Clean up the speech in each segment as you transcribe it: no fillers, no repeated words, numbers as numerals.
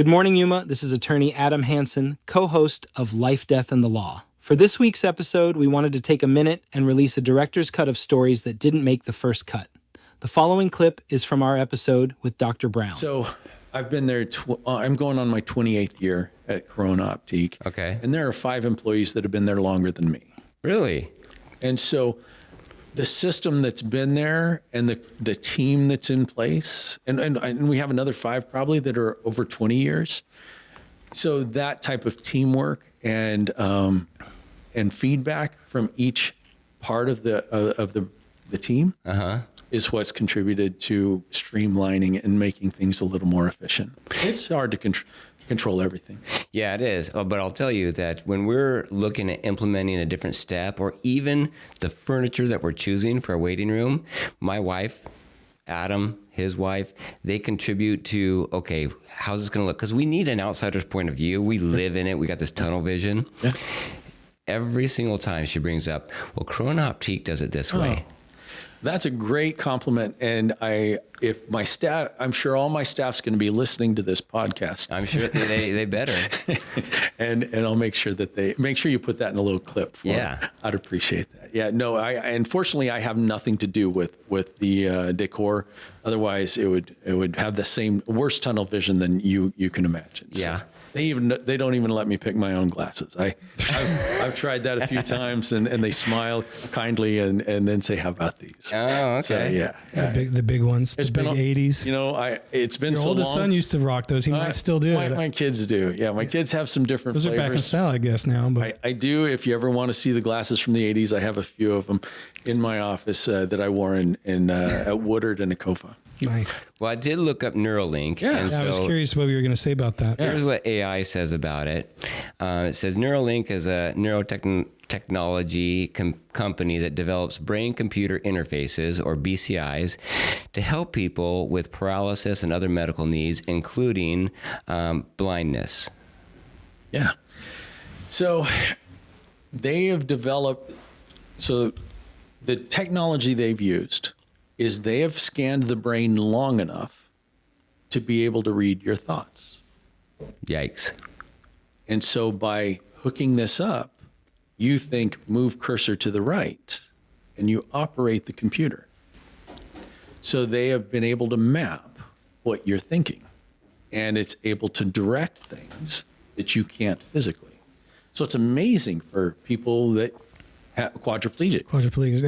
Good morning, Yuma. This is attorney Adam Hansen, co-host of Life, Death, and the Law. For this week's episode, we wanted to take a minute and release a director's cut of stories that didn't make the first cut. The following clip is from our episode with Dr. Brown. So I've been there, I'm going on my 28th year at Corona Optique. Okay. And there are 5 employees that have been there longer than me. Really? And so the system that's been there and the team that's in place, and we have another 5 probably that are over 20 years. So that type of teamwork and feedback from each part of the team is what's contributed to streamlining and making things a little more efficient. It's hard to control everything. Yeah, it is. But I'll tell you that when we're looking at implementing a different step or even the furniture that we're choosing for a waiting room, my wife, Adam, his wife, they contribute to, okay, how's this going to look? Because we need an outsider's point of view. We live in it. We got this tunnel vision. Yeah. Every single time she brings up, well, Corona Optique does it this way. That's a great compliment. And if my staff, I'm sure all my staff's going to be listening to this podcast. I'm sure they better. and I'll make sure that you put that in a little clip for them. I'd appreciate that. Yeah, no, unfortunately I have nothing to do with the decor. Otherwise it would have the same worse tunnel vision than you can imagine. So. Yeah. They don't even let me pick my own glasses. I've tried that a few times, and they smile kindly and then say, "How about these?" Oh, okay. So, yeah. The big ones, the big 80s. You know, it's been so long. Your oldest son used to rock those. He might still do it. My kids do. Yeah, my kids have some different those flavors. Those are back in style, I guess, now. But I do. If you ever want to see the glasses from the 80s, I have a few of them in my office that I wore at Woodard and Akofa. Nice. Well, I did look up Neuralink. Yeah. I was curious what you were going to say about that. Here's what AI says about it. It says Neuralink is a neurotechnology company that develops brain-computer interfaces, or BCIs, to help people with paralysis and other medical needs, including blindness. Yeah. So they have developed, so the technology they've used is they have scanned the brain long enough to be able to read your thoughts. Yikes. And so by hooking this up, you think move cursor to the right and you operate the computer. So they have been able to map what you're thinking, and it's able to direct things that you can't physically. So it's amazing for people that have quadriplegic.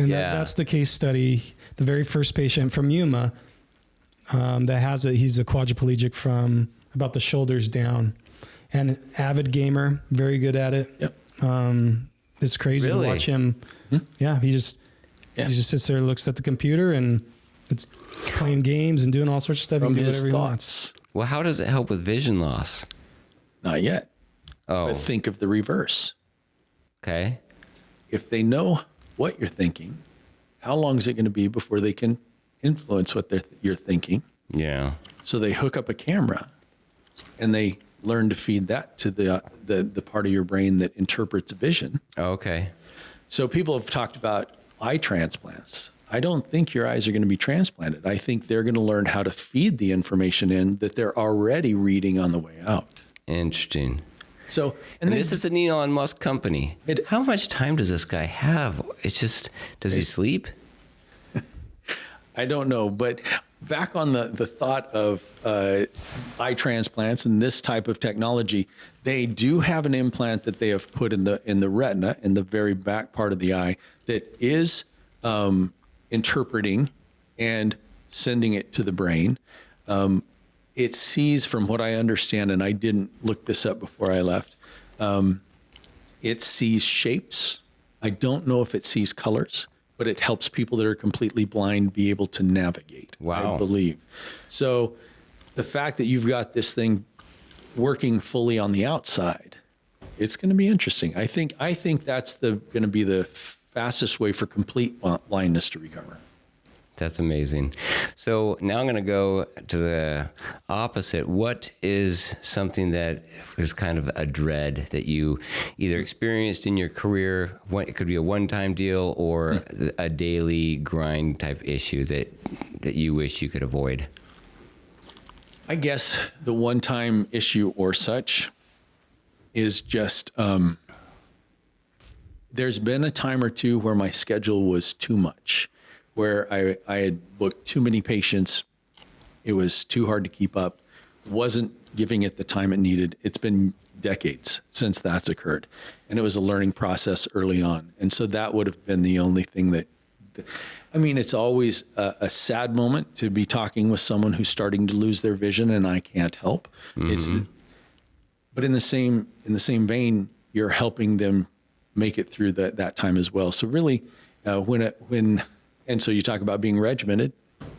And that's the case study. The very first patient from Yuma he's a quadriplegic from about the shoulders down, and an avid gamer, very good at it. Yep. It's crazy to watch him. Yeah, he just sits there, looks at the computer, and it's playing games and doing all sorts of stuff. From he can do his whatever he thoughts. wants. Well, how does it help with vision loss? Not yet. Oh. But think of the reverse. Okay. If they know what you're thinking, how long is it going to be before they can influence what you're thinking? Yeah. So they hook up a camera and they learn to feed that to the part of your brain that interprets vision. Okay. So people have talked about eye transplants. I don't think your eyes are going to be transplanted. I think they're going to learn how to feed the information in that they're already reading on the way out. Interesting. So, and this is an Elon Musk company. How much time does this guy have? It's just, does he sleep? I don't know, but back on the thought of eye transplants and this type of technology, they do have an implant that they have put in the retina, in the very back part of the eye, that is interpreting and sending it to the brain. It sees, from what I understand, and I didn't look this up before I left, it sees shapes. I don't know if it sees colors, but it helps people that are completely blind be able to navigate. Wow. I believe. So the fact that you've got this thing working fully on the outside, it's going to be interesting. I think that's going to be the fastest way for complete blindness to recover. That's amazing. So now I'm going to go to the opposite. What is something that is kind of a dread that you either experienced in your career? It could be a one-time deal or a daily grind type issue that you wish you could avoid. I guess the one-time issue or such is just there's been a time or two where my schedule was too much, where I had booked too many patients. It was too hard to keep up, wasn't giving it the time it needed. It's been decades since that's occurred. And it was a learning process early on. And so that would have been the only thing that, I mean, it's always a sad moment to be talking with someone who's starting to lose their vision and I can't help. But in the same vein, you're helping them make it through that time as well. So really, and so you talk about being regimented.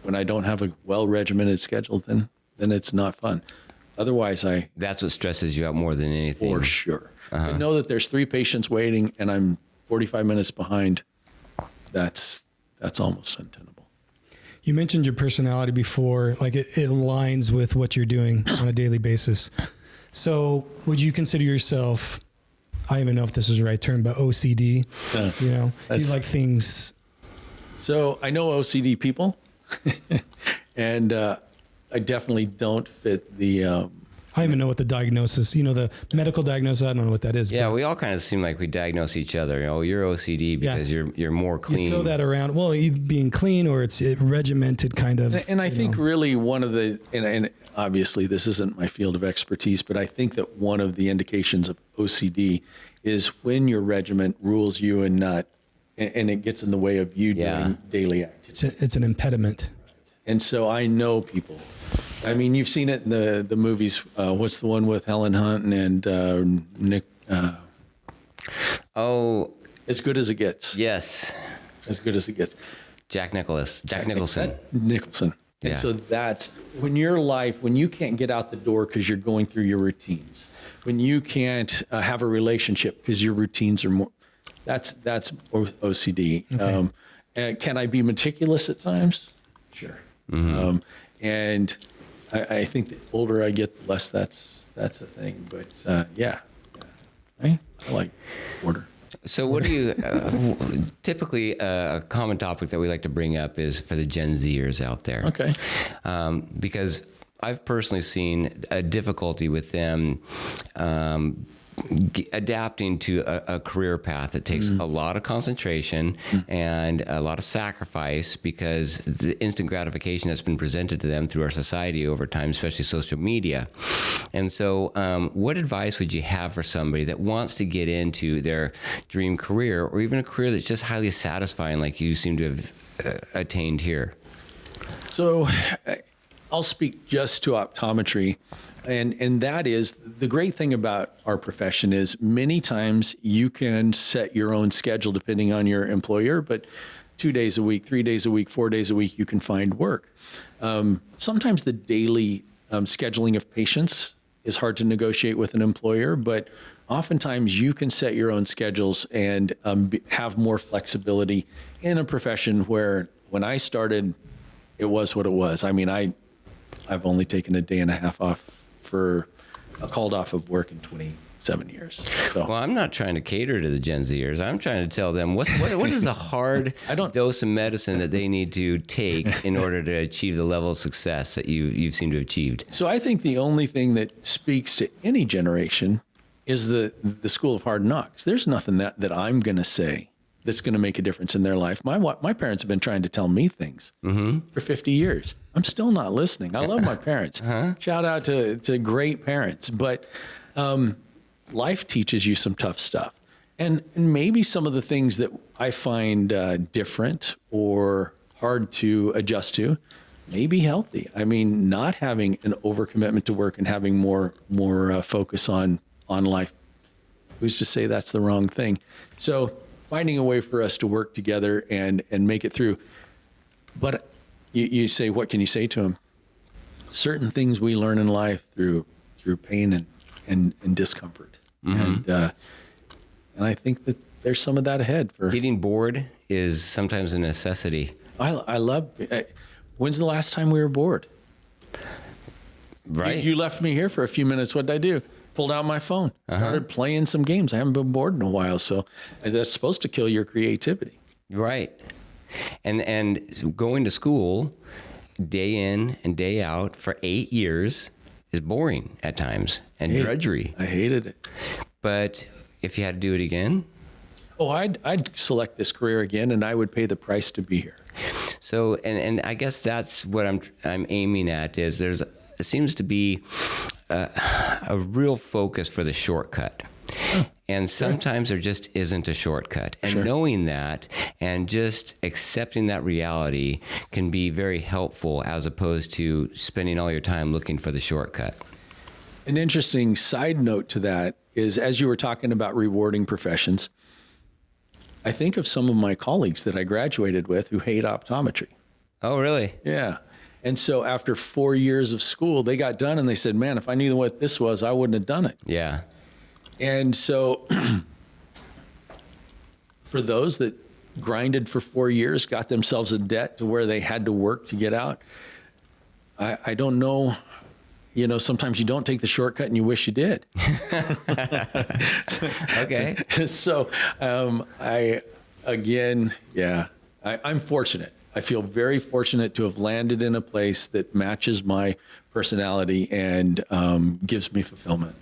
When I don't have a well-regimented schedule, then it's not fun. Otherwise, that's what stresses you out more than anything. For sure. To know that there's 3 patients waiting and I'm 45 minutes behind, that's almost untenable. You mentioned your personality before, like it aligns with what you're doing on a daily basis. So would you consider yourself, I don't even know if this is the right term, but OCD? You know, you like things. So I know OCD people, and I definitely don't fit the. I don't even know what the diagnosis, the medical diagnosis, I don't know what that is. Yeah, we all kind of seem like we diagnose each other. Oh, you're OCD because you're more clean. You throw that around. Well, either being clean or it's regimented kind of. And I think really one of the, and obviously this isn't my field of expertise, but I think that one of the indications of OCD is when your regiment rules you and not, and it gets in the way of you doing daily activities. It's an impediment. And so I know people. I mean, you've seen it in the movies. What's the one with Helen Hunt and Nick? As Good as It Gets. Yes. As Good as It Gets. Jack Nicholson. Nicholson. And so that's when when you can't get out the door because you're going through your routines, when you can't have a relationship because your routines are more, that's OCD. Okay. And can I be meticulous at times? Sure. And I think the older I get, the less that's a thing. But I like order. So what do you, typically a common topic that we like to bring up is for the Gen Zers out there. Okay. Because I've personally seen a difficulty with them adapting to a career path that takes a lot of concentration and a lot of sacrifice because the instant gratification that's been presented to them through our society over time, especially social media. And so what advice would you have for somebody that wants to get into their dream career or even a career that's just highly satisfying like you seem to have attained here? So I'll speak just to optometry. And that is the great thing about our profession is many times you can set your own schedule depending on your employer, but 2 days a week, 3 days a week, 4 days a week, you can find work. Sometimes the daily scheduling of patients is hard to negotiate with an employer, but oftentimes you can set your own schedules and have more flexibility in a profession where when I started, it was what it was. I mean, I've only taken a day and a half off for called off of work in 27 years. So. Well, I'm not trying to cater to the Gen Zers. I'm trying to tell them what is a hard dose of medicine that they need to take in order to achieve the level of success that you've seemed to have achieved. So I think the only thing that speaks to any generation is the school of hard knocks. There's nothing that I'm going to say that's going to make a difference in their life. My parents have been trying to tell me things for 50 years. I'm still not listening. I love my parents. Shout out to great parents. But life teaches you some tough stuff. And maybe some of the things that I find different or hard to adjust to may be healthy. I mean, not having an overcommitment to work and having more focus on life. Who's to say that's the wrong thing? So finding a way for us to work together and make it through. But you say, what can you say to them? Certain things we learn in life through pain and discomfort. And I think that there's some of that ahead. For getting bored is sometimes a necessity. I love. When's the last time we were bored? Right. You left me here for a few minutes. What did I do? Pulled out my phone, started playing some games. I haven't been bored in a while, so that's supposed to kill your creativity. Right. And going to school day in and day out for 8 years is boring at times and drudgery. I hated it. But if you had to do it again? Oh, I'd select this career again, and I would pay the price to be here. So, and I guess that's what I'm aiming at is it seems to be a real focus for the shortcut. And sometimes there just isn't a shortcut. And knowing that and just accepting that reality can be very helpful as opposed to spending all your time looking for the shortcut. An interesting side note to that is, as you were talking about rewarding professions, I think of some of my colleagues that I graduated with who hate optometry. Oh, really? Yeah. And so after 4 years of school, they got done and they said, man, if I knew what this was, I wouldn't have done it. Yeah. And so for those that grinded for 4 years, got themselves in debt to where they had to work to get out, I don't know. You know, sometimes you don't take the shortcut and you wish you did. Okay. So I'm fortunate. I feel very fortunate to have landed in a place that matches my personality and gives me fulfillment.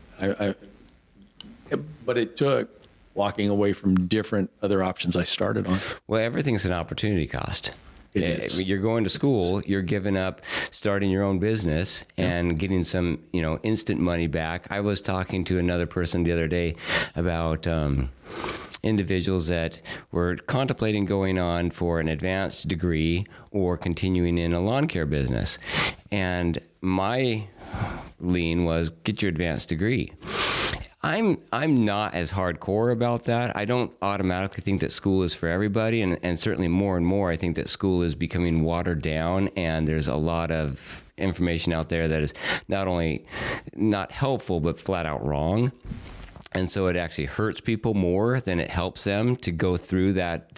But it took walking away from different other options I started on. Well, everything's an opportunity cost. It is. You're going to school, you're giving up starting your own business and getting some, instant money back. I was talking to another person the other day about individuals that were contemplating going on for an advanced degree or continuing in a lawn care business. And my lean was get your advanced degree. I'm not as hardcore about that. I don't automatically think that school is for everybody, and certainly more and more I think that school is becoming watered down, and there's a lot of information out there that is not only not helpful but flat out wrong. And so it actually hurts people more than it helps them to go through that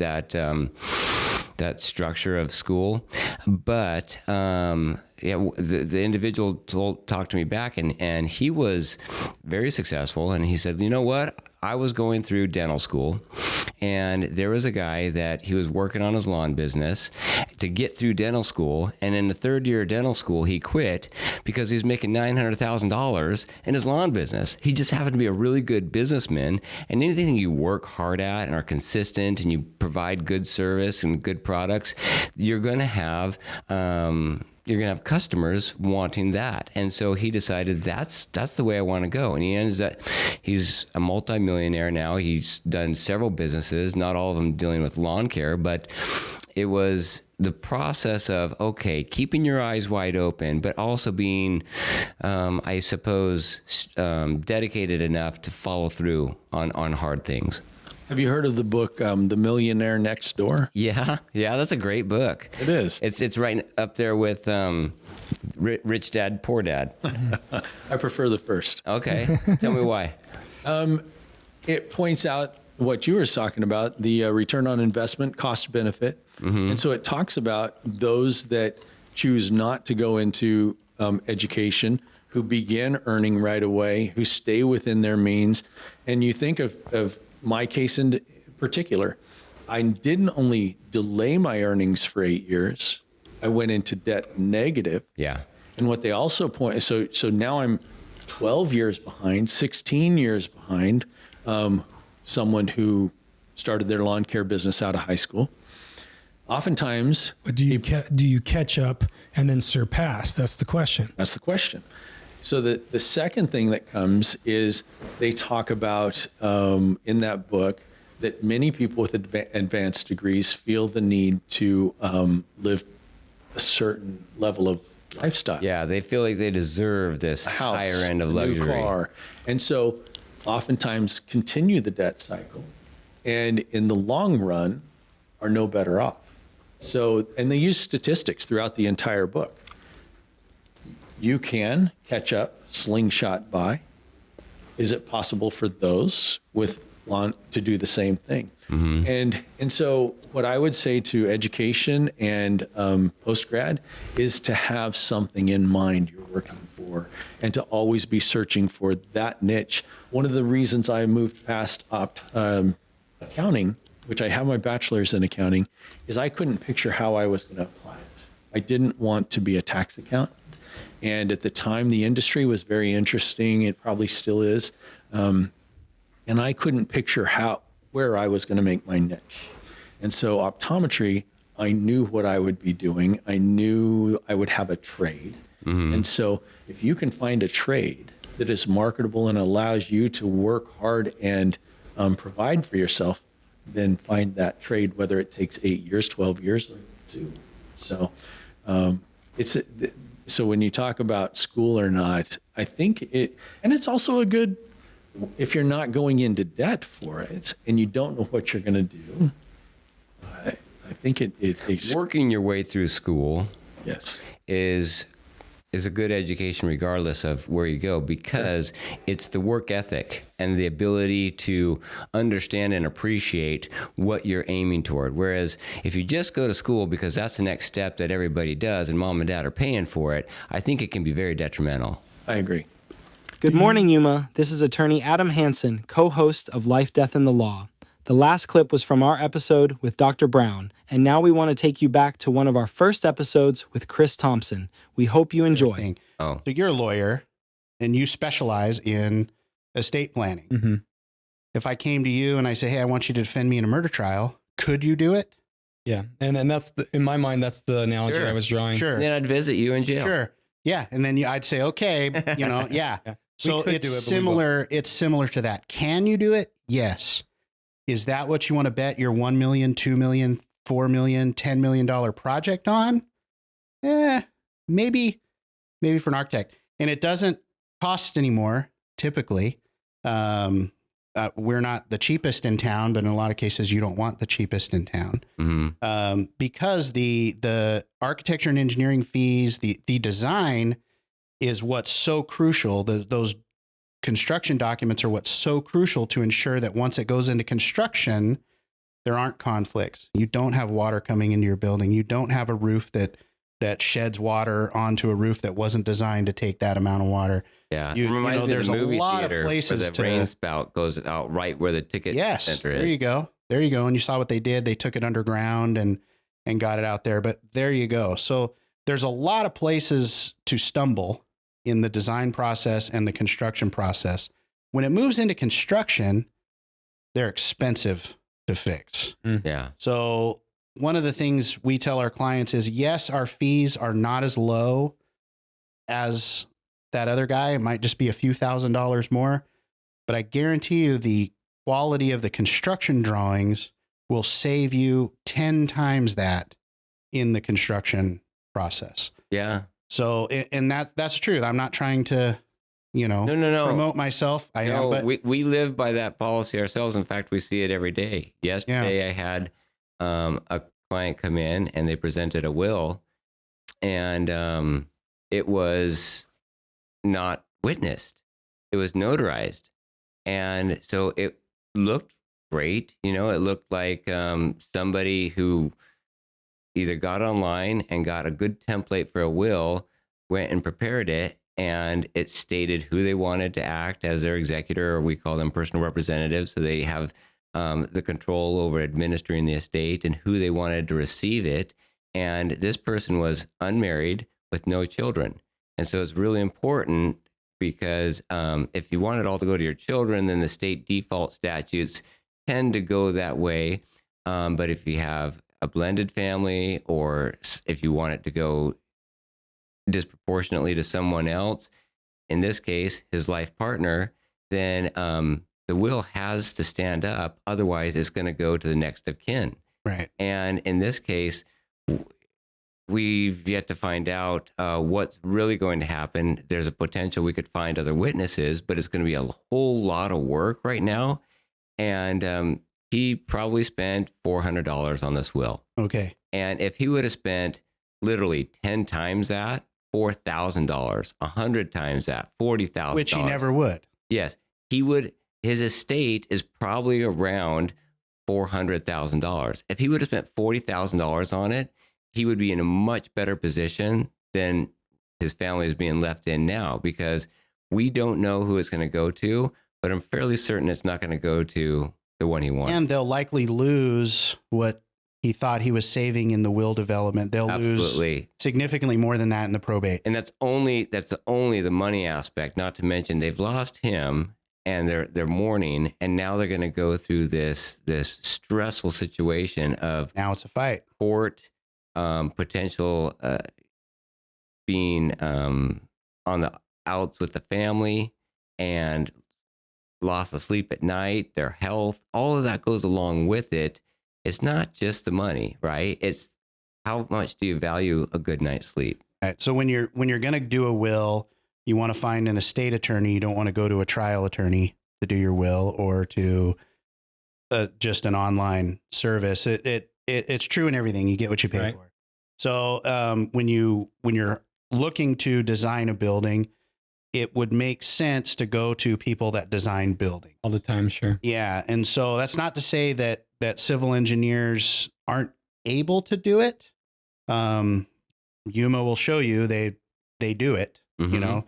structure of school. But the individual talked to me back, and he was very successful. And he said, you know what? I was going through dental school, and there was a guy that he was working on his lawn business to get through dental school. And in the third year of dental school, he quit because he was making $900,000 in his lawn business. He just happened to be a really good businessman. And anything you work hard at and are consistent and you provide good service and good products, you're going to have customers wanting that. And so he decided that's the way I want to go. And he's a multimillionaire now. He's done several businesses, not all of them dealing with lawn care, but it was the process of, okay, keeping your eyes wide open, but also being, I suppose, dedicated enough to follow through on hard things. Have you heard of the book, The Millionaire Next Door? Yeah, that's a great book. It is. It's right up there with Rich Dad, Poor Dad. I prefer the first. Okay, tell me why. It points out what you were talking about, the return on investment, cost benefit. Mm-hmm. And so it talks about those that choose not to go into education, who begin earning right away, who stay within their means. And you think of my case in particular, I didn't only delay my earnings for 8 years, I went into debt negative. Yeah. And what they also point, so now I'm 12 years behind, 16 years behind someone who started their lawn care business out of high school. Oftentimes, But do you catch up and then surpass? That's the question. That's the question. So the second thing that comes is they talk about in that book that many people with advanced degrees feel the need to live a certain level of lifestyle. Yeah, they feel like they deserve this House, higher end of a new luxury. car. And so oftentimes continue the debt cycle, and in the long run are no better off. So, and they use statistics throughout the entire book. You can catch up, slingshot by. Is it possible for those with lawn to do the same thing? Mm-hmm. And so what I would say to education and post-grad is to have something in mind you're working for and to always be searching for that niche. One of the reasons I moved past accounting, which I have my bachelor's in accounting, is I couldn't picture how I was going to apply it. I didn't want to be a tax accountant. And at the time, the industry was very interesting. It probably still is. And I couldn't picture where I was going to make my niche. And so optometry, I knew what I would be doing. I knew I would have a trade. And so if you can find a trade that is marketable and allows you to work hard and provide for yourself, then find that trade, whether it takes 8 years, 12 years, or 2. So so when you talk about school or not, I think and it's also a good, if you're not going into debt for it and you don't know what you're going to do, I think it's Working your way through school yes. is a good education regardless of where you go, because it's the work ethic and the ability to understand and appreciate what you're aiming toward. Whereas if you just go to school because that's the next step that everybody does and mom and dad are paying for it, I think it can be very detrimental. I agree. Good morning, Yuma. This is attorney Adam Hansen, co-host of Life, Death, and the Law. The last clip was from our episode with Dr. Brown, and now we want to take you back to one of our first episodes with Chris Thompson. We hope you enjoy. Oh, So you're a lawyer and you specialize in estate planning. Mm-hmm. If I came to you and I say, hey, I want you to defend me in a murder trial, could you do it? Yeah. And that's in my mind, that's the analogy Sure. I was drawing. Sure. then I'd visit you in jail. Sure. Yeah. And then I'd say, okay, yeah. Yeah. So We could it's do it, but we similar. It's similar to that. Can you do it? Yes. Is that what you want to bet your $1 million, $2 million, $4 million, $10 million project on? Maybe for an architect. And it doesn't cost anymore, typically. We're not the cheapest in town, but in a lot of cases, you don't want the cheapest in town. Mm-hmm. Because the architecture and engineering fees, the design is what's so crucial. Those construction documents are what's so crucial to ensure that once it goes into construction, there aren't conflicts. You don't have water coming into your building. You don't have a roof that sheds water onto a roof that wasn't designed to take that amount of water. Yeah. You It reminds know, me there's of a the movie lot of theater places where the to- rain spout goes out right where the ticket Yes, center is. there you go. There you go. And you saw what they did. They took it underground and got it out there. But there you go. So there's a lot of places to stumble in the design process and the construction process. When it moves into construction, they're expensive to fix. Yeah. So one of the things we tell our clients is, yes, our fees are not as low as that other guy. It might just be a few $1,000s more, but I guarantee you the quality of the construction drawings will save you 10 times that in the construction process. Yeah. So, and that's true. I'm not trying to, No. promote myself. I am, No, but we live by that policy ourselves. In fact, we see it every day. Yesterday, I had a client come in and they presented a will, and it was not witnessed. It was notarized, and so it looked great. It looked like somebody who either got online and got a good template for a will, went and prepared it, and it stated who they wanted to act as their executor, or we call them personal representatives. So they have the control over administering the estate and who they wanted to receive it. And this person was unmarried with no children. And so it's really important because if you want it all to go to your children, then the state default statutes tend to go that way. But if you have a blended family, or if you want it to go disproportionately to someone else, in this case, his life partner, then the will has to stand up. Otherwise, it's going to go to the next of kin. right. And in this case, we've yet to find out what's really going to happen. There's a potential we could find other witnesses, but it's going to be a whole lot of work right now. And he probably spent $400 on this will. Okay. And if he would have spent literally 10 times that, $4,000, 100 times that, $40,000. Which he never would. Yes. He would, his estate is probably around $400,000. If he would have spent $40,000 on it, he would be in a much better position than his family is being left in now, because we don't know who it's going to go to, but I'm fairly certain it's not going to go to the one he wants. And they'll likely lose what he thought he was saving in the will development, they'll Absolutely. lose significantly more than that in the probate. And that's only the money aspect, not to mention they've lost him and they're mourning, and now they're going to go through this stressful situation of Now it's a fight. court, potential being on the outs with the family, and loss of sleep at night, their health, all of that goes along with it. It's not just the money, right? It's how much do you value a good night's sleep? Right. So when you're going to do a will, you want to find an estate attorney. You don't want to go to a trial attorney to do your will, or to just an online service. It's true in everything. You get what you pay Right. for. So when you're looking to design a building, it would make sense to go to people that design buildings. All the time, sure. Yeah. And so that's not to say that civil engineers aren't able to do it. Yuma will show you they do it, you know.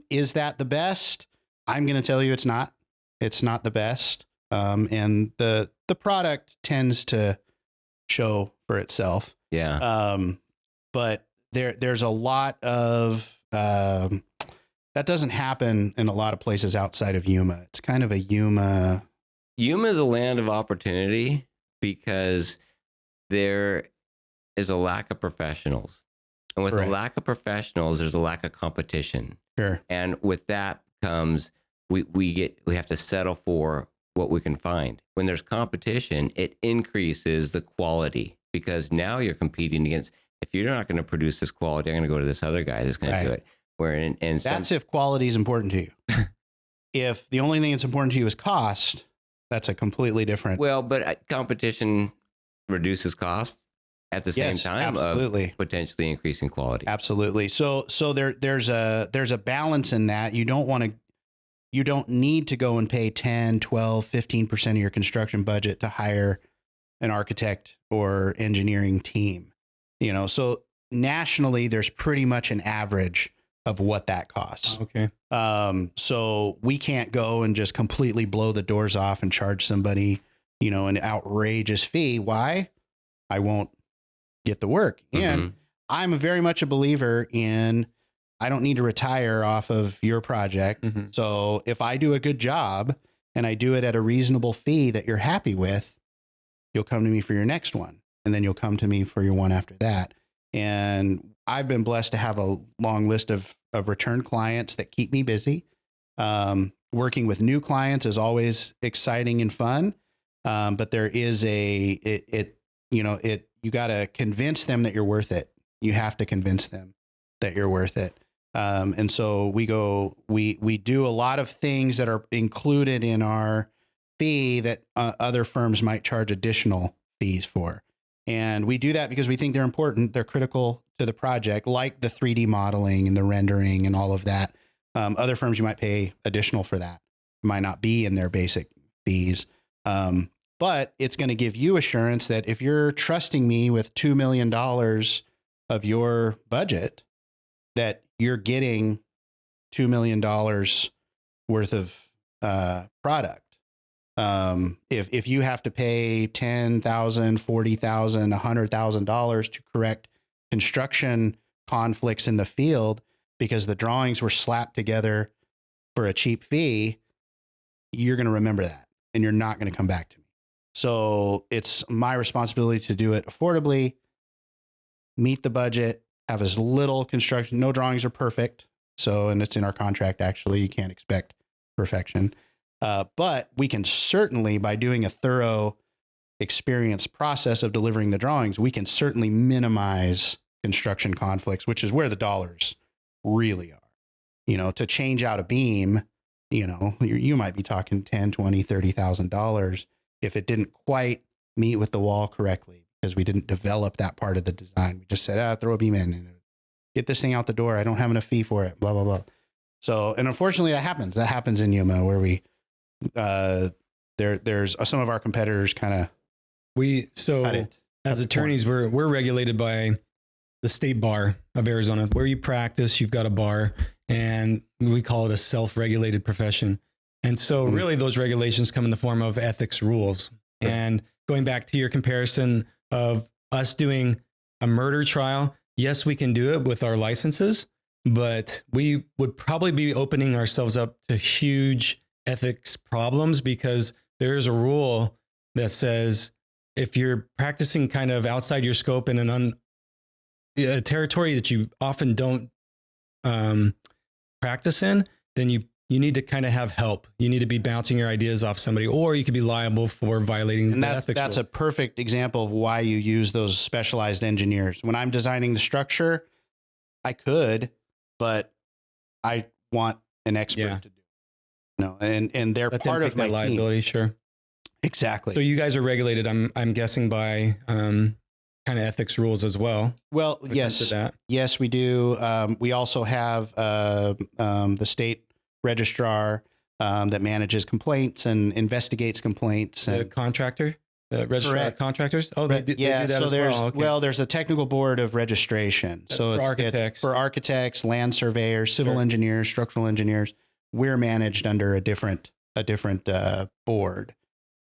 Is that the best? I'm going to tell you it's not. It's not the best. And the product tends to show for itself. Yeah. But there's a lot of that doesn't happen in a lot of places outside of Yuma. It's kind of a Yuma. Yuma is a land of opportunity because there is a lack of professionals. And with Correct. a lack of professionals, there's a lack of competition. Sure. And with that comes we have to settle for what we can find. When there's competition, it increases the quality, because now you're competing against, if you're not going to produce this quality, I'm going to go to this other guy that's going to do it. Where in That's if quality is important to you. If the only thing that's important to you is cost, that's a completely different. well, but competition reduces cost at the same Yes, time absolutely. of potentially increasing quality. Absolutely. So there's a balance in that. You don't need to go and pay 10, 12, 15% of your construction budget to hire an architect or engineering team. You know, so nationally there's pretty much an average of what that costs. Okay. So we can't go and just completely blow the doors off and charge somebody, you know, an outrageous fee. Why? I won't get the work. And I'm very much a believer in, I don't need to retire off of your project. So if I do a good job and I do it at a reasonable fee that you're happy with, you'll come to me for your next one. And then you'll come to me for your one after that. And I've been blessed to have a long list of return clients that keep me busy. Working with new clients is always exciting and fun. But there is you got to convince them that you're worth it. You have to convince them that you're worth it. And so we do a lot of things that are included in our fee that other firms might charge additional fees for. And we do that because we think they're important. They're critical to the project, like the 3D modeling and the rendering and all of that. Other firms, you might pay additional for that. It might not be in their basic fees. But it's going to give you assurance that if you're trusting me with $2 million of your budget, that you're getting $2 million worth of product. If you have to pay $10,000, $40,000, $100,000 to correct construction conflicts in the field because the drawings were slapped together for a cheap fee, you're going to remember that and you're not going to come back to me. So it's my responsibility to do it affordably, meet the budget, have as little construction. No drawings are perfect. So, and it's in our contract, actually, you can't expect perfection. But we can certainly, by doing a thorough experience process of delivering the drawings, we can certainly minimize construction conflicts, which is where the dollars really are. You know, to change out a beam, you know, you might be talking $10,000, $20,000, $30,000 if it didn't quite meet with the wall correctly, because we didn't develop that part of the design. We just said, throw a beam in and get this thing out the door. I don't have enough fee for it, blah, blah, blah. So, and unfortunately that happens. That happens in Yuma where we, there's some of our competitors kind of as attorneys, we're regulated by the state bar of Arizona. Where you practice, you've got a bar, and we call it a self-regulated profession. And so really those regulations come in the form of ethics rules. And going back to your comparison of us doing a murder trial, yes, we can do it with our licenses, but we would probably be opening ourselves up to huge ethics problems because there is a rule that says if you're practicing kind of outside your scope in a territory that you often don't practice in, then you need to kind of have help. You need to be bouncing your ideas off somebody, or you could be liable for violating the ethics that's rule. a perfect example of why you use those specialized engineers. When I'm designing the structure, I could, but I want an expert to do it. No, and they're Let them part take of my that liability, team. sure. Exactly. So you guys are regulated, I'm guessing, by kind of ethics rules as well. Well, when it comes to yes, that. yes, we do. We also have the state registrar that manages complaints and investigates complaints. The And contractor, the registrar of Correct. contractors. Oh, they do that so as there's well. Okay. there's a technical board of registration. So For it's architects. for architects, land surveyors, civil Sure. engineers, structural engineers. We're managed under a different board,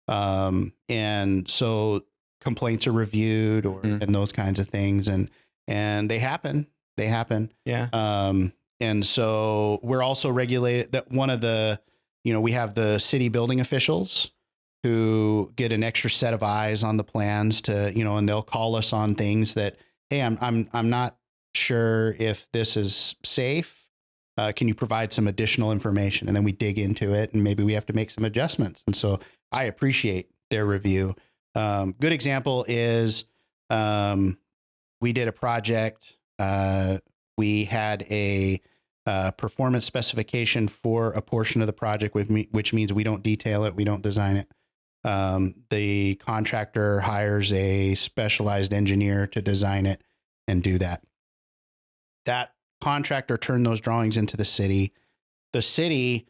and so complaints are reviewed and those kinds of things, and they happen. Yeah. And so we're also regulated. That one of the, we have the city building officials who get an extra set of eyes on the plans to, and they'll call us on things that, hey, I'm not sure if this is safe. Can you provide some additional information? And then we dig into it, and maybe we have to make some adjustments. And so I appreciate their review. Good example is we did a project. We had a performance specification for a portion of the project, which means we don't detail it, we don't design it. The contractor hires a specialized engineer to design it and do that. That contractor turned those drawings into the city. The city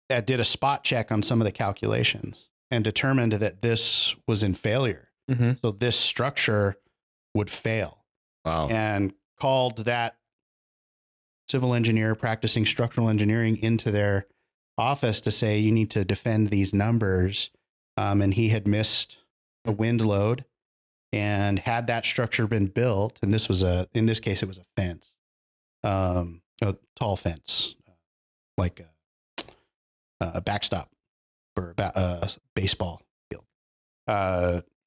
did a spot check on some of the calculations and determined that this was in failure. Mm-hmm. So this structure would fail. Wow. And called that civil engineer practicing structural engineering into their office to say, you need to defend these numbers. And he had missed a wind load, and had that structure been built, and in this case, it was a fence, a tall fence, like a backstop for a baseball field.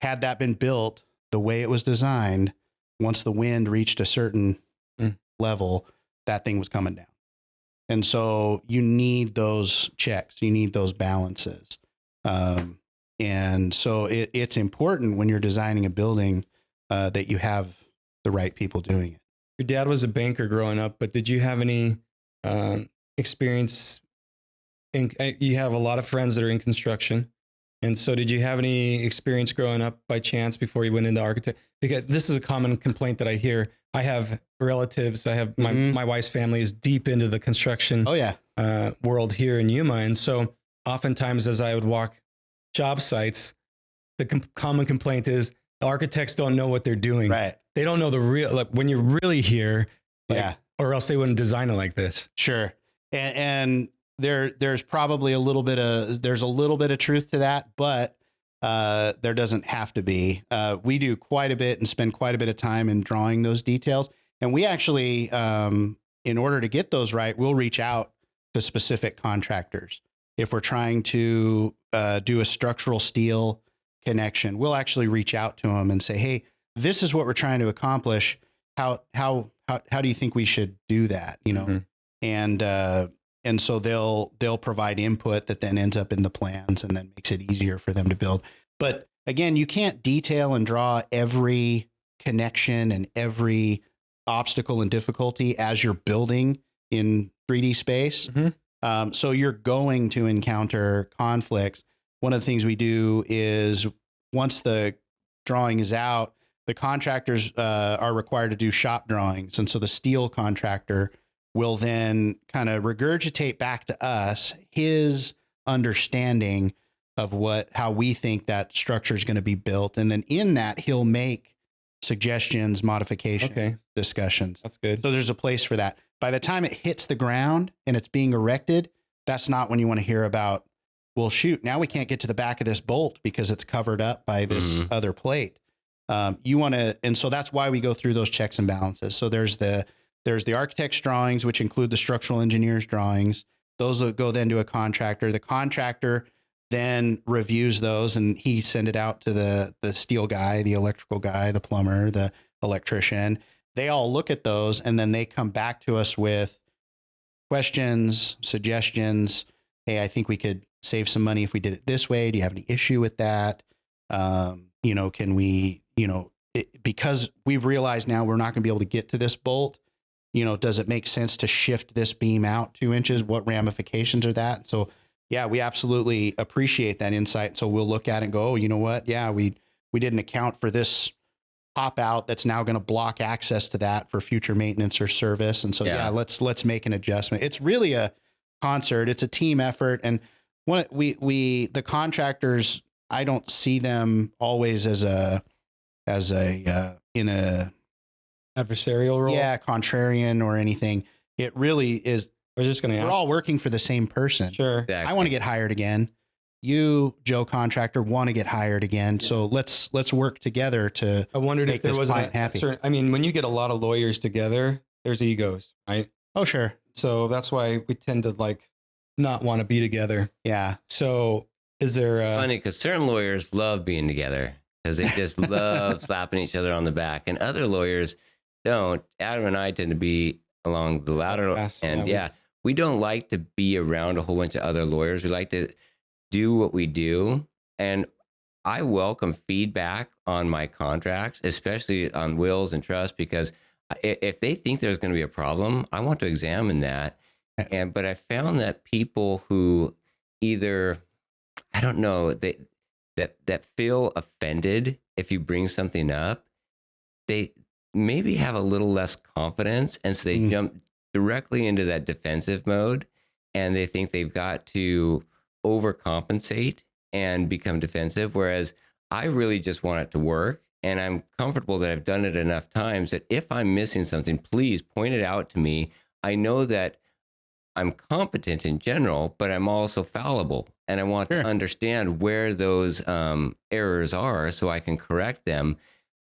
Had that been built the way it was designed, once the wind reached a certain level, that thing was coming down. And so you need those checks, you need those balances. And so it's important when you're designing a building that you have the right people doing it. Your dad was a banker growing up, but did you have any experience? You have a lot of friends that are in construction. And so did you have any experience growing up by chance before you went into architect? Because this is a common complaint that I hear. I have relatives. I have my wife's family is deep into the construction world here in Yuma. And so oftentimes as I would walk job sites, the common complaint is the architects don't know what they're doing. Right. They don't know the real, like when you're really here, or else they wouldn't design it like this. Sure. And there's probably a little bit of truth to that, but there doesn't have to be. We do quite a bit and spend quite a bit of time in drawing those details. And we actually, in order to get those right, we'll reach out to specific contractors. If we're trying to do a structural steel connection, we'll actually reach out to them and say, hey, this is what we're trying to accomplish. How do you think we should do that? And so they'll provide input that then ends up in the plans and then makes it easier for them to build. But again, you can't detail and draw every connection and every obstacle and difficulty as you're building in 3D space. Mm-hmm. So you're going to encounter conflicts. One of the things we do is once the drawing is out, the contractors are required to do shop drawings. And so the steel contractor will then kind of regurgitate back to us his understanding of how we think that structure is going to be built. And then in that, he'll make suggestions, modifications, discussions. That's good. So there's a place for that. By the time it hits the ground and it's being erected, that's not when you want to hear about well, shoot, now we can't get to the back of this bolt because it's covered up by this other plate. You want to, and so that's why we go through those checks and balances. So there's the architect's drawings, which include the structural engineer's drawings. Those will go then to a contractor. The contractor then reviews those, and he send it out to the steel guy, the electrical guy, the plumber, the electrician. They all look at those, and then they come back to us with questions, suggestions. Hey, I think we could save some money if we did it this way. Do you have any issue with that? Can we, because we've realized now we're not going to be able to get to this bolt, does it make sense to shift this beam out 2 inches? What ramifications are that? So yeah, we absolutely appreciate that insight. So we'll look at it and go, oh, you know what? Yeah, we didn't account for this pop out that's now going to block access to that for future maintenance or service. And so, let's make an adjustment. It's really a concert. It's a team effort. And the contractors, I don't see them always as in a Adversarial role? Yeah, contrarian or anything. It really is. I was just going to ask. We're all working for the same person. Sure. Exactly. I want to get hired again. You, Joe contractor, want to get hired again. Yeah. So let's work together to. I wondered if there was happy. When you get a lot of lawyers together, there's egos, right? Oh, sure. So that's why we tend to not want to be together. Yeah. So is there funny because certain lawyers love being together because they just love slapping each other on the back, and other lawyers don't. Adam and I tend to be along the latter, we don't like to be around a whole bunch of other lawyers. We like to do what we do, and I welcome feedback on my contracts, especially on wills and trusts, because if they think there's going to be a problem, I want to examine that. But I found that people who either, I don't know, that feel offended if you bring something up, they maybe have a little less confidence, and so they jump directly into that defensive mode, and they think they've got to overcompensate and become defensive, whereas I really just want it to work, and I'm comfortable that I've done it enough times that if I'm missing something, please point it out to me. I know that I'm competent in general, but I'm also fallible, and I want to understand where those errors are so I can correct them.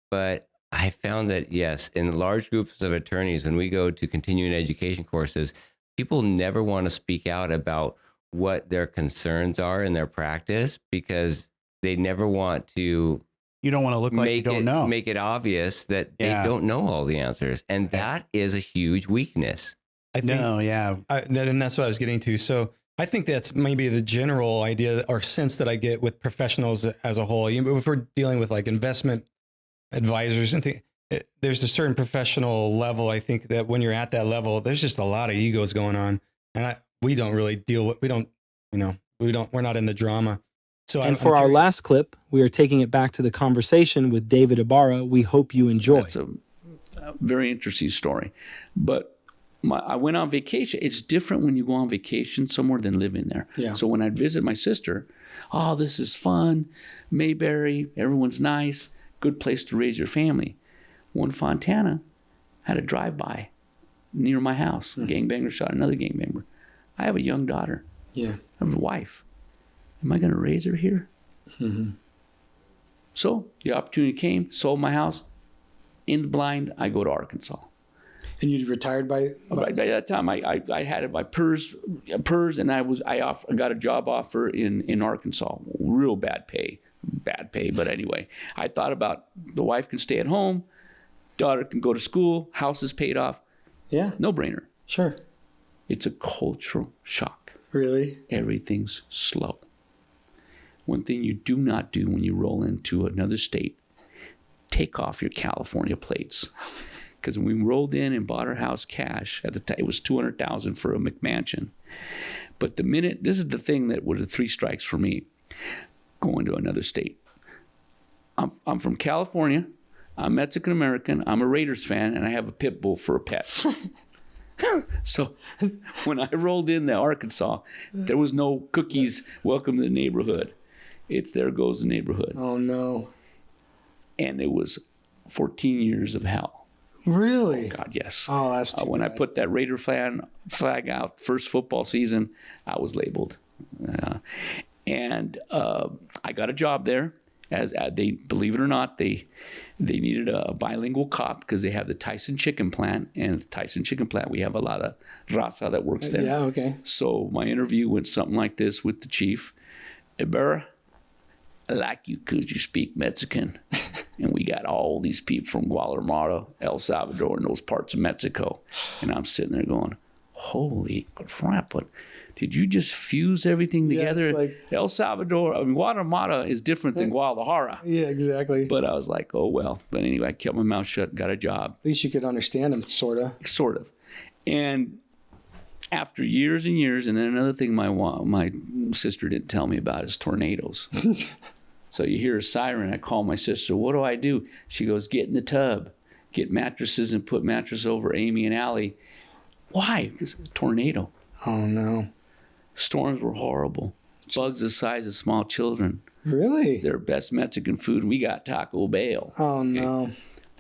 But I found that, yes, in large groups of attorneys, when we go to continuing education courses, people never want to speak out about what their concerns are in their practice because they never want to. You don't want to look like you don't know. Make it obvious that they don't know all the answers. And that is a huge weakness. I think, and that's what I was getting to. So I think that's maybe the general idea or sense that I get with professionals as a whole. If we're dealing with investment advisors and things, there's a certain professional level. I think that when you're at that level, there's just a lot of egos going on, and we don't really deal with. We're not in the drama. So for our last clip, we are taking it back to the conversation with David Ibarra. We hope you enjoy. That's a very interesting story, but I went on vacation. It's different when you go on vacation somewhere than living there. Yeah. So when I'd visit my sister, oh, this is fun, Mayberry, everyone's nice. Good place to raise your family. One Fontana had a drive-by near my house. A gangbanger shot another gangbanger. I have a young daughter. Yeah. I have a wife. Am I going to raise her here? Mm-hmm. So the opportunity came, sold my house. In the blind, I go to Arkansas. And you retired by that time? I had it by PERS, and I got a job offer in Arkansas. Real bad pay. But anyway, I thought about the wife can stay at home, daughter can go to school, house is paid off. Yeah. No brainer. Sure. It's a cultural shock. Really? Everything's slow. One thing you do not do when you roll into another state, take off your California plates. Because when we rolled in and bought our house cash, at the time it was $200,000 for a McMansion. But this is the thing that were the three strikes for me. Going to another state. I'm from California. I'm Mexican American. I'm a Raiders fan, and I have a pit bull for a pet. So when I rolled into Arkansas, there was no cookies. Welcome to the neighborhood. It's there goes the neighborhood. Oh no! And it was 14 years of hell. Really? Oh, God, yes. Oh, that's too when bad. I put that Raider flag out first football season, I was labeled. And I got a job there. As they, believe it or not, they needed a bilingual cop because they have the Tyson chicken plant. And the Tyson chicken plant, we have a lot of raza that works there. Yeah, okay. So my interview went something like this with the chief. Ibarra, I like you because you speak Mexican. And we got all these people from Guatemala, El Salvador, and those parts of Mexico. And I'm sitting there going, holy crap, what? Did you just fuse everything together? It's like, El Salvador, I mean, Guatemala is different than Guadalajara. yeah, exactly. But I was like, oh, well. But anyway, I kept my mouth shut, got a job. At least you could understand them, sort of. Sort of. And after years and years, and then another thing my sister didn't tell me about is tornadoes. So you hear a siren. I call my sister. What do I do? She goes, get in the tub. Get mattresses and put mattress over Amy and Allie. Why? Because it's a tornado. Oh, no. Storms were horrible. Bugs the size of small children. Really? Their best Mexican food. We got Taco Bell. Oh, no.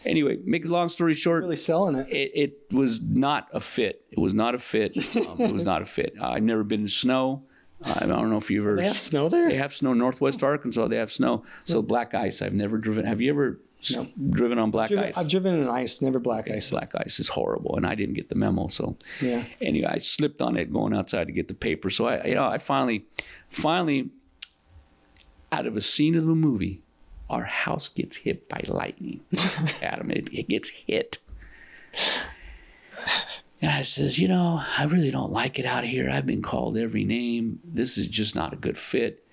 Anyway, make a long story short, Really selling it. it was not a fit. It was not a fit. It was not a fit. I've never been in snow. I don't know if you've ever. They have snow there? They have snow. Northwest Arkansas, they have snow. So black ice. I've never driven. Have you ever driven on black ice? I've driven in ice, never black ice. Black ice is horrible, and I didn't get the memo. So Yeah. anyway, I slipped on it going outside to get the paper. So I finally, out of a scene of the movie, our house gets hit by lightning. Adam, it gets hit. And I says, I really don't like it out here. I've been called every name. This is just not a good fit.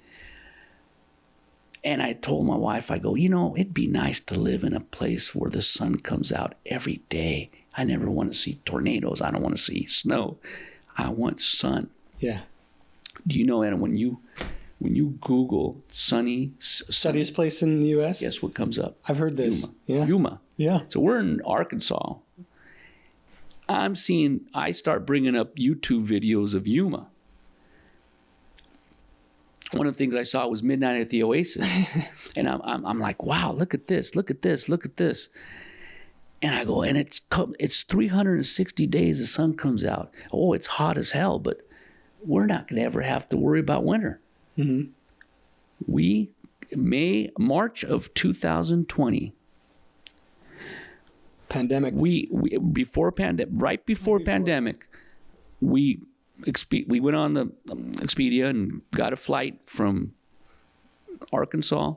And I told my wife, I go, it'd be nice to live in a place where the sun comes out every day. I never want to see tornadoes. I don't want to see snow. I want sun. Yeah. Do you know, Adam, when you Google Sunniest place in the U.S.? guess what comes up? I've heard this. Yuma. Yeah. Yuma. Yeah. So we're in Arkansas. I start bringing up YouTube videos of Yuma. One of the things I saw was Midnight at the Oasis. And I'm like, wow, look at this, look at this, look at this. And I go, and it's 360 days the sun comes out. Oh, it's hot as hell, but we're not going to ever have to worry about winter. Mm-hmm. March of 2020, Pandemic. right before pandemic, we went on the Expedia and got a flight from Arkansas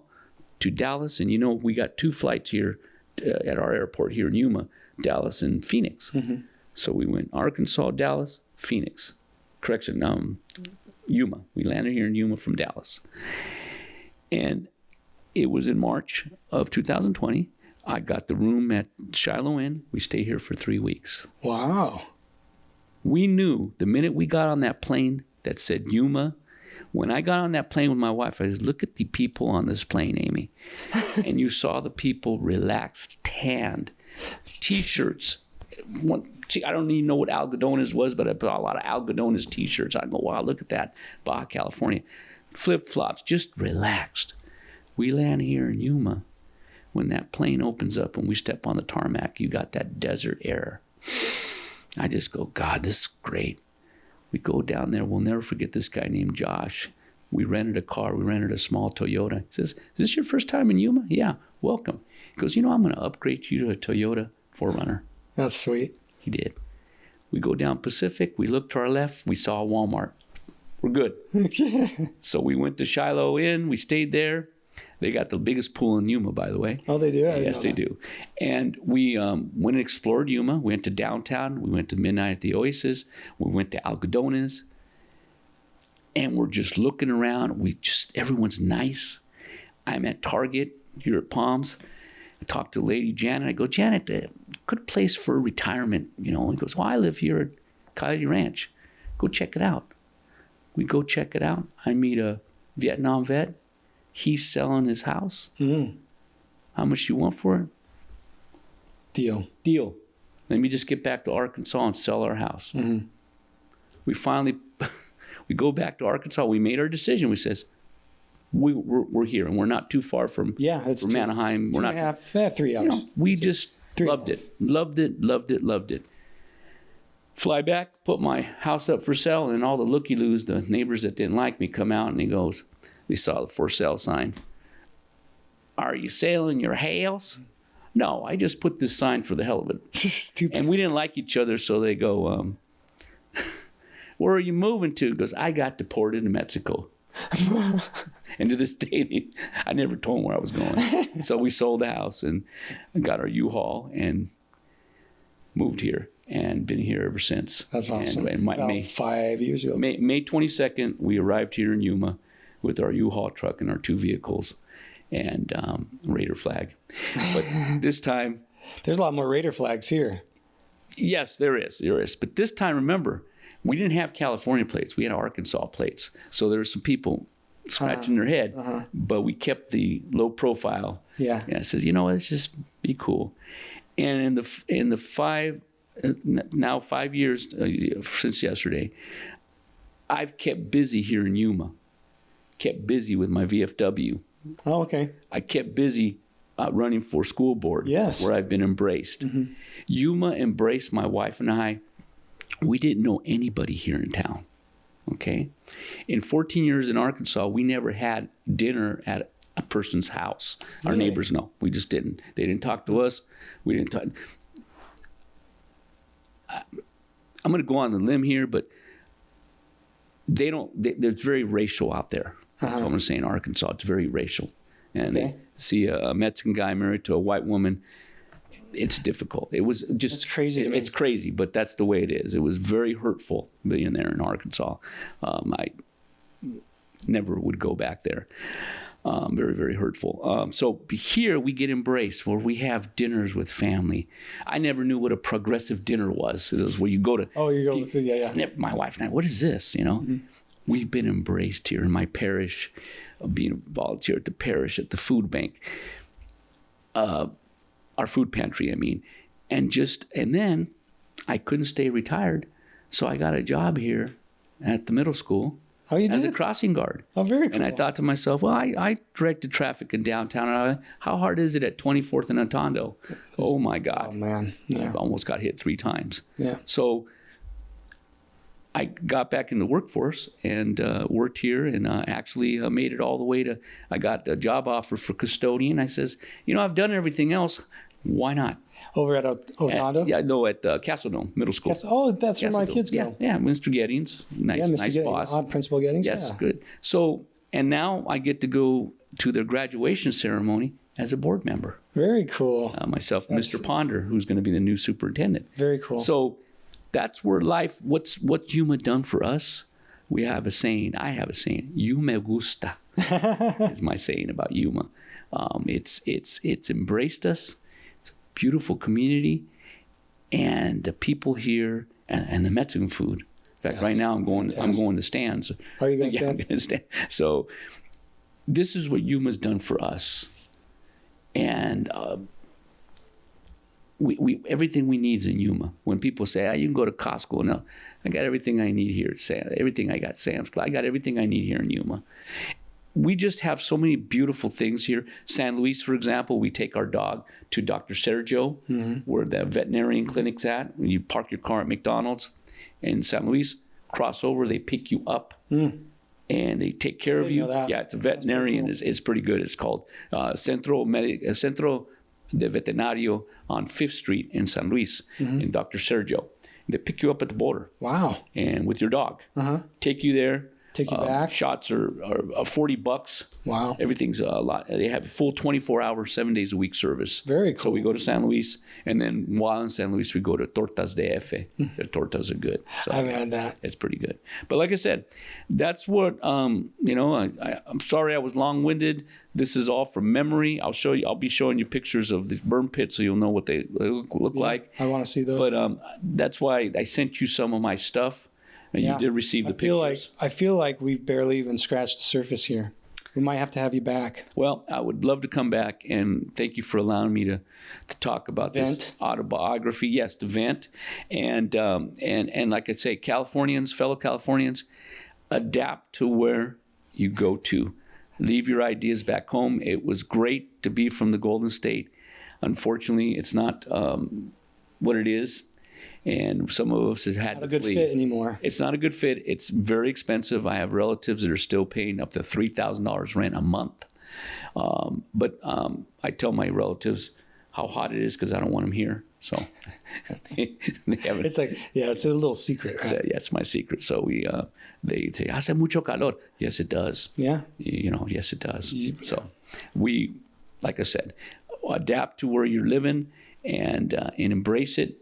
to Dallas. And we got 2 flights here at our airport here in Yuma, Dallas and Phoenix. Mm-hmm. So we went Arkansas, Dallas, Phoenix. Correction, Yuma. We landed here in Yuma from Dallas. And it was in March of 2020. I got the room at Shiloh Inn. We stayed here for 3 weeks. Wow. We knew the minute we got on that plane that said Yuma, when I got on that plane with my wife, I said, look at the people on this plane, Amy. And you saw the people relaxed, tanned, T-shirts. I don't even know what algodones was, but I put a lot of algodones T-shirts. I go, wow, look at that, Baja California. Flip-flops, just relaxed. We land here in Yuma. When that plane opens up and we step on the tarmac, you got that desert air. I just go, God, this is great. We go down there. We'll never forget this guy named Josh. We rented a car. We rented a small Toyota. He says, is this your first time in Yuma? Yeah, welcome. He goes, I'm going to upgrade you to a Toyota 4Runner. That's sweet. He did. We go down Pacific. We look to our left. We saw a Walmart. We're good. So we went to Shiloh Inn. We stayed there. They got the biggest pool in Yuma, by the way. Oh, they do? Yes, they do. And we went and explored Yuma. We went to downtown. We went to Midnight at the Oasis. We went to Algodones. And we're just looking around. Everyone's nice. I'm at Target here at Palms. I talked to Lady Janet. I go, Janet, good place for retirement. He goes, well, I live here at Coyote Ranch. Go check it out. We go check it out. I meet a Vietnam vet. He's selling his house. Mm. How much do you want for it? Deal. Let me just get back to Arkansas and sell our house. Mm-hmm. We go back to Arkansas. We made our decision. We says, we're here, and we're not too far from Anaheim. We're not 3 hours. we just loved it. Fly back, put my house up for sale, and all the looky-loos, the neighbors that didn't like me, come out, and they saw the for sale sign. Are you selling your house? No, I just put this sign for the hell of it. Stupid. And we didn't like each other, so they go, where are you moving to? He goes, I got deported to Mexico. And to this day, I never told him where I was going. So we sold the house and got our U-Haul and moved here and been here ever since. That's awesome. And About 5 years ago. May 22nd, we arrived here in Yuma with our U-Haul truck and our 2 vehicles and Raider flag. But this time... There's a lot more Raider flags here. Yes, there is. But this time, remember, we didn't have California plates. We had Arkansas plates. So there were some people scratching their head, but we kept the low profile. Yeah. And I said, let's just be cool. And in the 5 years since yesterday, I've kept busy here in Yuma. Kept busy with my VFW. Oh, okay. I kept busy running for school board. Yes. Where I've been embraced. Mm-hmm. Yuma embraced my wife and I. We didn't know anybody here in town. Okay? In 14 years in Arkansas, we never had dinner at a person's house. Our neighbors, no. We just didn't. They didn't talk to us. We didn't talk. I'm going to go on the limb here, but they're very racial out there. That's what I'm going to say in Arkansas. It's very racial. And they see a Mexican guy married to a white woman. It's difficult. It was just... It's crazy to me. It's crazy, but that's the way it is. It was very hurtful being there in Arkansas. I never would go back there. Very, very hurtful. So here we get embraced where we have dinners with family. I never knew what a progressive dinner was. It was where you go to... Oh, you go with the... Yeah. My wife and I, what is this, Mm-hmm. We've been embraced here in my parish, being a volunteer at the parish, at the food bank. Our food pantry, I mean. And then I couldn't stay retired, so I got a job here at the middle school as a crossing guard. Oh, very cool. And I thought to myself, well, I directed traffic in downtown. How hard is it at 24th and Atondo? Oh, my God. Oh, man. Yeah. I almost got hit 3 times. Yeah. So I got back in the workforce and worked here and actually made it all the way to, I got a job offer for custodian. I says, I've done everything else. Why not? Over at Otondo? At Castle Dome Middle School. That's where my kids go. Yeah, Mr. Gettings. Nice boss. Principal Gettings. Yes, good. So, and now I get to go to their graduation ceremony as a board member. Very cool. Myself, Mr. Ponder, who's going to be the new superintendent. Very cool. So that's where life, what's Yuma done for us? We have a saying, I have a saying, you me gusta, is my saying about Yuma. It's embraced us. It's a beautiful community. And the people here and the Mexican food. In fact, right now I'm going to Stan's. Are you going to stand? I'm going to stand. So this is what Yuma's done for us. And we everything we need is in Yuma. When people say, you can go to Costco. No, I got everything I need here. Everything I got Sam's Club. I got everything I need here in Yuma. We just have so many beautiful things here. San Luis, for example, we take our dog to Dr. Sergio, where the veterinarian clinic's at. When you park your car at McDonald's in San Luis, cross over, they pick you up. And they take care of you. Yeah, it's a veterinarian. Cool. It's pretty good. It's called Centro de Veterinario on 5th Street in San Luis, in Dr. Sergio. They pick you up at the border. Wow. And with your dog. Take you there. Take you back. Shots are $40. Wow. Everything's a lot. They have a full 24-hour, 7 days a week service. Very cool. So we go to San Luis, and then while in San Luis, we go to Tortas de Efe. Their tortas are good. So I haven't had that. It's pretty good. But like I said, that's what, I'm sorry I was long-winded. This is all from memory. I'll be showing you pictures of these burn pits so you'll know what they look like. I want to see those. But that's why I sent you some of my stuff. And you did receive the pictures. I feel like we've barely even scratched the surface here. We might have to have you back. Well, I would love to come back, and thank you for allowing me to talk about this autobiography. Yes, to vent. And like I say, fellow Californians, adapt to where you go to. Leave your ideas back home. It was great to be from the Golden State. Unfortunately, it's not what it is. And some of us have had Not a to good flee. fit anymore. It's not a good fit. It's very expensive. I have relatives that are still paying up to $3,000 rent a month. But I tell my relatives how hot it is because I don't want them here. So they haven't. It's like, yeah, it's a little secret. Right? So, yeah, it's my secret. So they say, hace mucho calor. Yes, it does. Yeah. Yes, it does. So we, like I said, adapt to where you're living and embrace it.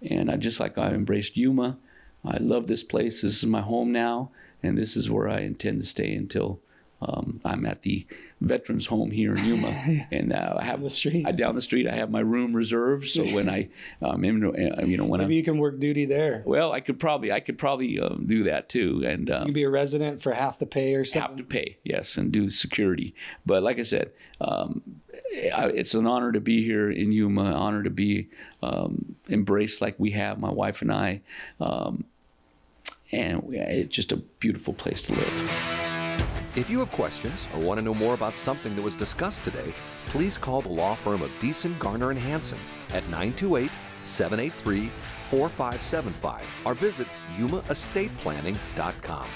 And just like I embraced Yuma, I love this place. This is my home now, and this is where I intend to stay until I'm at the veterans home here in Yuma. And I have Down the street. down the street. I have my room reserved. So when when Maybe you can work duty there. I could probably do that too. And You can be a resident for half the pay or something. have to pay, yes, and do the security. But like I said, it's an honor to be here in Yuma, an honor to be embraced like we have, my wife and I. And it's just a beautiful place to live. If you have questions or want to know more about something that was discussed today, please call the law firm of Deason, Garner, and Hansen at 928-783-4575 or visit yumaestateplanning.com.